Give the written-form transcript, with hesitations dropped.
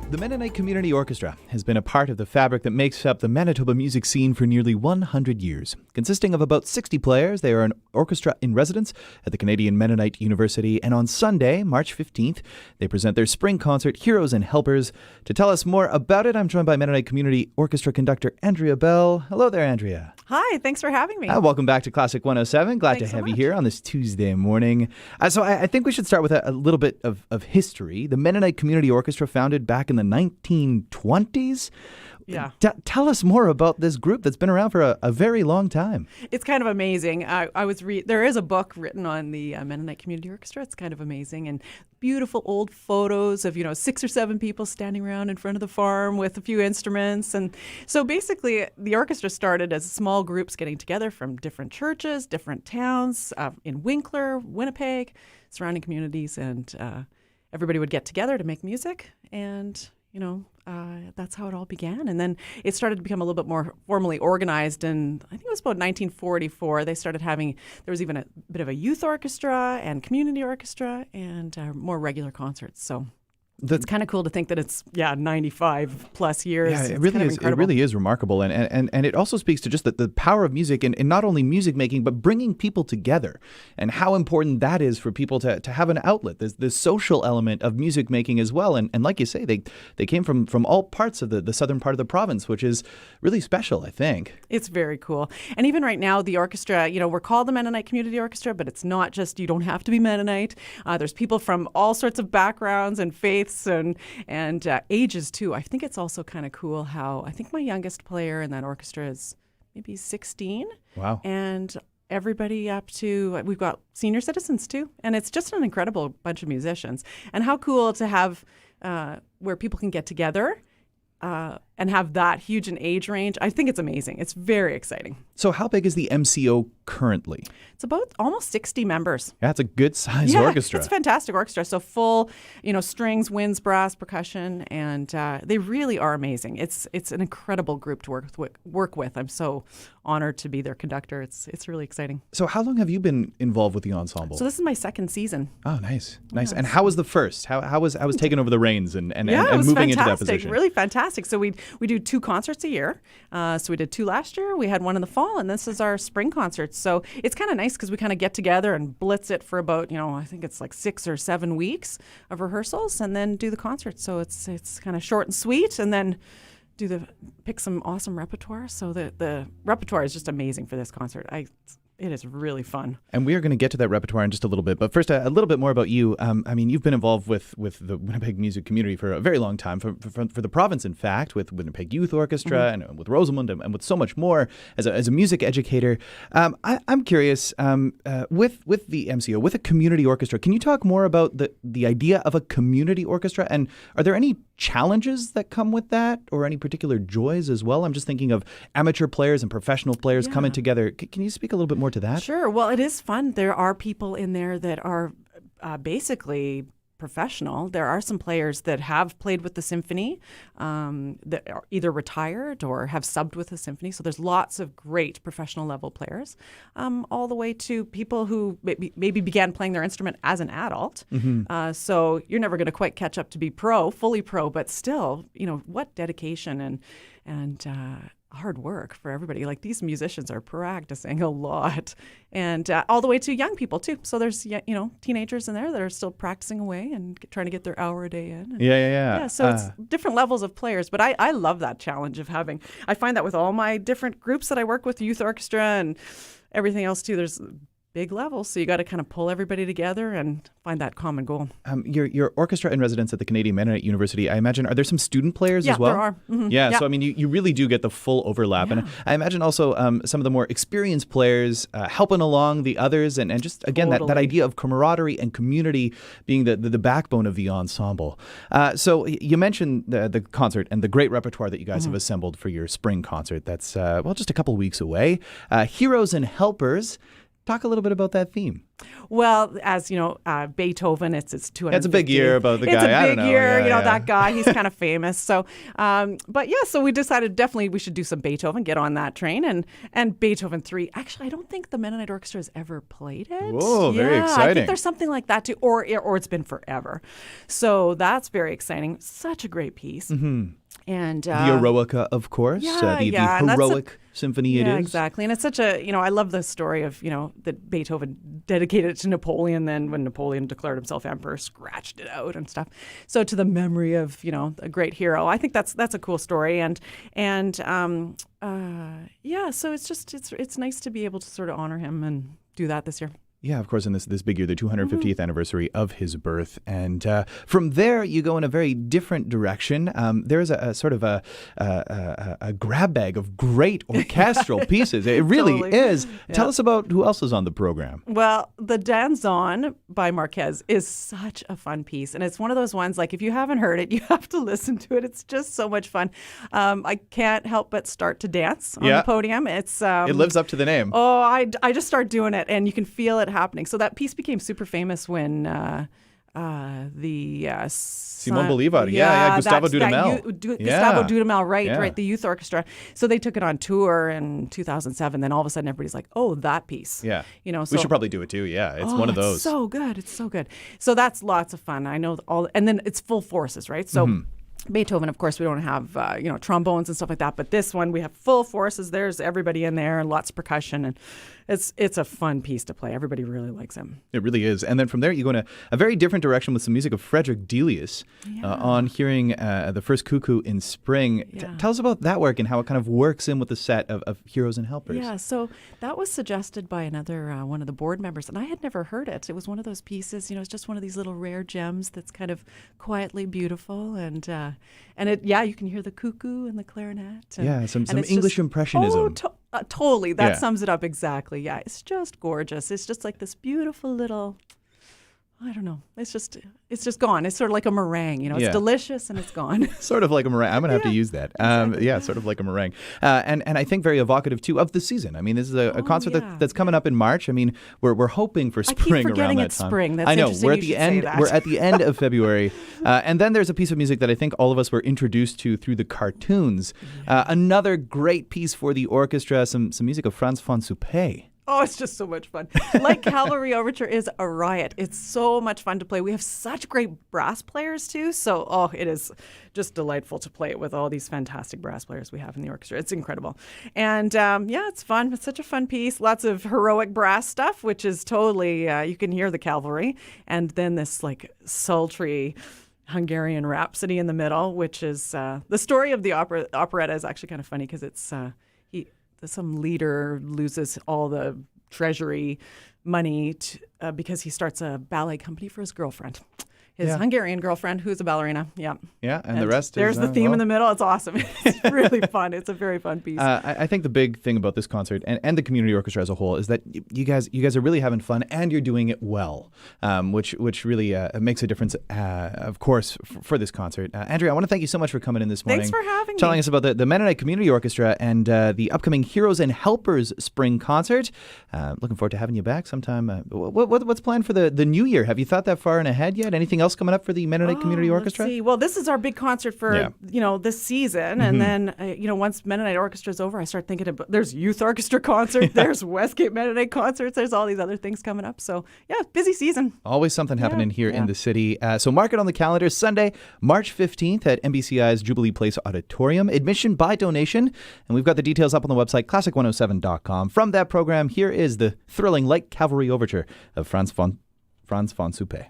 The Mennonite Community Orchestra has been a part of the fabric that makes up the Manitoba music scene for nearly 100 years. Consisting of about 60 players, they are an orchestra in residence at the Canadian Mennonite University, and on Sunday, March 15th, they present their spring concert, Heroes and Helpers. To tell us more about it, I'm joined by Mennonite Community Orchestra conductor Andrea Bell. Hello there, Andrea. Hi, thanks for having me. Welcome back to Classic 107. Glad Thanks to have so you much. here on this Tuesday morning. So I think we should start with a little bit of history. The Mennonite Community Orchestra, founded back in the 1920s. Yeah. Tell us more about this group that's been around for a very long time. It's kind of amazing. There is a book written on the Mennonite Community Orchestra. It's kind of amazing, and beautiful old photos of 6 or 7 people standing around in front of the farm with a few instruments. And so basically the orchestra started as small groups getting together from different churches, different towns, in Winkler, Winnipeg, surrounding communities, and everybody would get together to make music, and that's how it all began. And then it started to become a little bit more formally organized. And I think it was about 1944. They started there was even a bit of a youth orchestra and community orchestra and more regular concerts. So it's kind of cool to think that it's 95 plus years. Yeah, It's it really kind of is. It incredible. really is remarkable, and it also speaks to just the power of music and not only music making, but bringing people together, and how important that is for people to have an outlet. There's this social element of music making as well, and like you say, they came from all parts of the southern part of the province, which is really special, I think. It's very cool. And even right now, the orchestra, we're called the Mennonite Community Orchestra, but it's not just, you don't have to be Mennonite. There's people from all sorts of backgrounds and faiths and ages too. I think it's also kind of cool how I think my youngest player in that orchestra is maybe 16. Wow. And everybody up to, we've got senior citizens too. And it's just an incredible bunch of musicians. And how cool to have where people can get together and have that huge an age range. I think it's amazing. It's very exciting. So how big is the MCO currently? It's about almost 60 members. Yeah, it's a good size orchestra. It's a fantastic orchestra. So full, strings, winds, brass, percussion, and they really are amazing. It's an incredible group to work with. I'm so honored to be their conductor. It's really exciting. So how long have you been involved with the ensemble? So this is my second season. Oh, nice. Yes. And how was the first? How was taking over the reins and It was moving fantastic, into that position? really fantastic. So we do 2 concerts a year. So we did 2 last year. We had one in the fall, and this is our spring concert. So it's kind of nice because we kind of get together and blitz it for about, I think it's like 6 or 7 weeks of rehearsals, and then do the concert. So it's kind of short and sweet, and then pick some awesome repertoire. So the repertoire is just amazing for this concert. It is really fun. And we are going to get to that repertoire in just a little bit. But first, a little bit more about you. You've been involved with the Winnipeg music community for a very long time, for the province, in fact, with Winnipeg Youth Orchestra and with Rosamond and with so much more as a music educator. I'm curious, with the MCO, with a community orchestra, can you talk more about the idea of a community orchestra? And are there any challenges that come with that, or any particular joys as well? I'm just thinking of amateur players and professional players coming together. Can you speak a little bit more to that? Sure. Well, it is fun. There are people in there that are basically professional. There are some players that have played with the symphony, that are either retired or have subbed with the symphony. So there's lots of great professional level players, all the way to people who maybe began playing their instrument as an adult. So you're never going to quite catch up to be fully pro, but still, what dedication and hard work for everybody. Like, these musicians are practicing a lot, and all the way to young people too. So there's teenagers in there that are still practicing away and trying to get their hour a day in. And Yeah. so it's different levels of players, but I love that challenge of I find that with all my different groups that I work with, youth orchestra and everything else too, there's big levels, so you got to kind of pull everybody together and find that common goal. Your orchestra in residence at the Canadian Mennonite University, I imagine, are there some student players as well? There are. Mm-hmm. Yeah, so I mean, you really do get the full overlap. And I imagine also some of the more experienced players helping along the others, and just, again, that idea of camaraderie and community being the backbone of the ensemble. So you mentioned the concert and the great repertoire that you guys have assembled for your spring concert. That's, just a couple weeks away. Heroes and Helpers. Talk a little bit about that theme. Well, as you know, Beethoven, it's 250. It's a big year about the guy. It's a I big don't know. year, Yeah, that guy. He's kind of famous. So, but yeah, so we decided definitely we should do some Beethoven, get on that train, and Beethoven 3. Actually, I don't think the Mennonite Orchestra has ever played it. Whoa, very I exciting. think there's something like that too, or it's been forever. So that's very exciting. Such a great piece. Mm-hmm. And the Eroica, of course. The heroic symphony it is. Yeah, exactly. And it's such a, I love the story of, that Beethoven dedicated it to Napoleon. Then when Napoleon declared himself emperor, scratched it out and stuff. So to the memory of, a great hero. I think that's a cool story. So it's nice to be able to sort of honor him and do that this year. Yeah, of course, in this big year, the 250th anniversary of his birth. And from there, you go in a very different direction. There's a sort of a grab bag of great orchestral pieces. It really Totally. is. Yeah. Tell us about who else is on the program. Well, the Danzon by Marquez is such a fun piece. And it's one of those ones, like, if you haven't heard it, you have to listen to it. It's just so much fun. I can't help but start to dance on the podium. It lives up to the name. Oh, I just start doing it, and you can feel it happening. So that piece became super famous when Simon Bolivar, Gustavo Dudamel. Gustavo Dudamel, right, the youth orchestra. So they took it on tour in 2007. Then all of a sudden, everybody's like, "Oh, that piece." Yeah, So we should probably do it too. Yeah, it's one of those. It's so good. It's so good. So that's lots of fun. I know and then it's full forces, right? So. Beethoven, of course, we don't have trombones and stuff like that, but this one we have full forces. There's everybody in there and lots of percussion, and it's a fun piece to play. Everybody really likes him. It really is. And then from there, you go in a very different direction with some music of Frederick Delius on hearing the first Cuckoo in Spring. Yeah. Tell us about that work and how it kind of works in with the set of Heroes and Helpers. Yeah, so that was suggested by another one of the board members, and I had never heard it. It was one of those pieces, it's just one of these little rare gems that's kind of quietly beautiful, and you can hear the cuckoo and the clarinet. Some English impressionism. Totally. That sums it up exactly. Yeah, it's just gorgeous. It's just like this beautiful little, I don't know. It's just gone. It's sort of like a meringue. It's delicious and it's gone. Sort of like a meringue. I'm going to have to use that. Exactly. Sort of like a meringue. And I think very evocative, too, of the season. I mean, this is a concert that's coming up in March. I mean, we're hoping for spring around that time. Spring. That's I know. Interesting. We're at the end. We're at the end of February. And then there's a piece of music that I think all of us were introduced to through the cartoons. Another great piece for the orchestra, some music of Franz von Suppé. Oh, it's just so much fun. Like Cavalry Overture is a riot. It's so much fun to play. We have such great brass players too. So, it is just delightful to play it with all these fantastic brass players we have in the orchestra. It's incredible. And it's fun. It's such a fun piece. Lots of heroic brass stuff, which is totally, you can hear the cavalry. And then this like sultry Hungarian rhapsody in the middle, which is the story of the operetta is actually kind of funny because it's some leader loses all the treasury money because he starts a ballet company for his girlfriend. His Hungarian girlfriend, who's a ballerina. Yeah. Yeah, and the rest there's is... the theme in the middle. It's awesome. It's really fun. It's a very fun piece. I think the big thing about this concert and the community orchestra as a whole is that you guys are really having fun and you're doing it well, which really makes a difference, of course, for this concert. Andrea, I want to thank you so much for coming in this morning. Thanks for having me. Telling us about the Mennonite Community Orchestra and the upcoming Heroes and Helpers Spring Concert. Looking forward to having you back sometime. What's planned for the new year? Have you thought that far in ahead yet? Anything else coming up for the Mennonite Community Orchestra? Let's see. Well, this is our big concert for this season, and then once Mennonite Orchestra is over, I start thinking about there's youth orchestra concert, there's Westgate Mennonite concerts, there's all these other things coming up. So busy season. Always something happening here in the city. So mark it on the calendar. Sunday, March 15th at MBCI's Jubilee Place Auditorium. Admission by donation, and we've got the details up on the website classic107.com. From that program, here is the thrilling Light Cavalry Overture of Franz von Suppé.